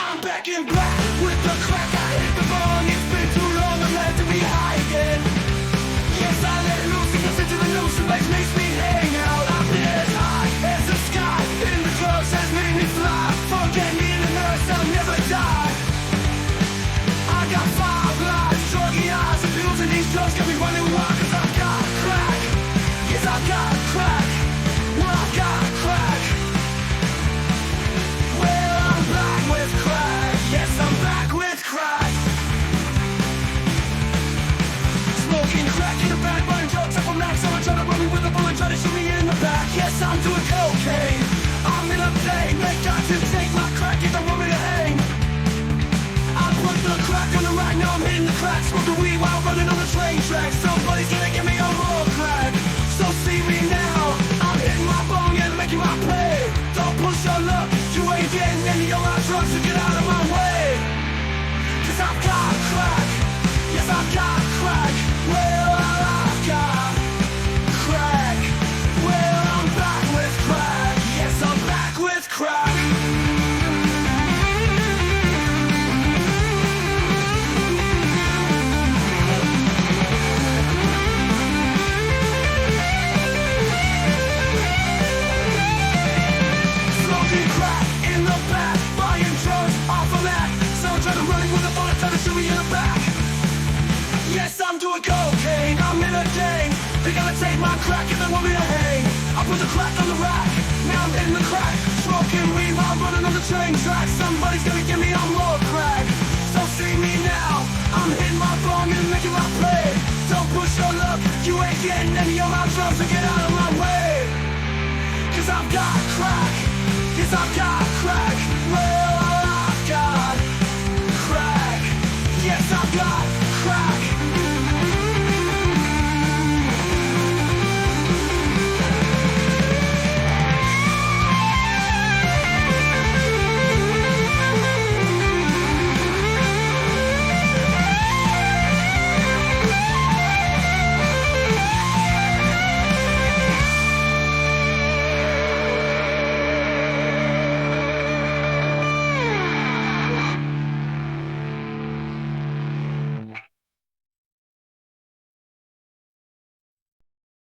I'm back in black with the crack. I hit the bong. It's been too long. I'm left to be high again. Yes, I let loose and listen to the news. It makes me hang out. I'm as high as the sky. In the drugs has made me fly. Forget me in the nurse. I'll never die. I got 5 lives, druggy eyes, and pills and these drugs got me running wild. 'Cause I've got crack. Yes, I've got crack. Well, I've got crack. Well, I'm back with crack. Yes, I'm back with crack. Smoking crack in the back, buying drugs up on max. Someone trying to run me with a bullet, trying to shoot me in the back. Yes, I'm doing cocaine. I'm in a plane. Make doctors take my crack if they want me to hang. I put the crack on the rack, now I'm hitting the crack. Smoking weed while running on the train track. Somebody's gonna give me a more crack. So see me now, I'm hitting my bong and making my play. Don't push your luck, you ain't getting any of my drugs, so get out of my way. 'Cause I've got crack, yes I've got crack. Well, I've got crack. Well, I'm back with crack. Yes, I'm back with crack. Yes, I'm doing cocaine, I'm in a gang. They gotta take my crack if they want me to hang. I put the crack on the rack, now I'm hitting the crack. Smoking weed while running on the train track. Somebody's gonna give me a more crack. So see me now, I'm hitting my bong and making my play. Don't push your luck, you ain't getting any of my drugs, so get out of my way. 'Cause I've got crack, yes I've got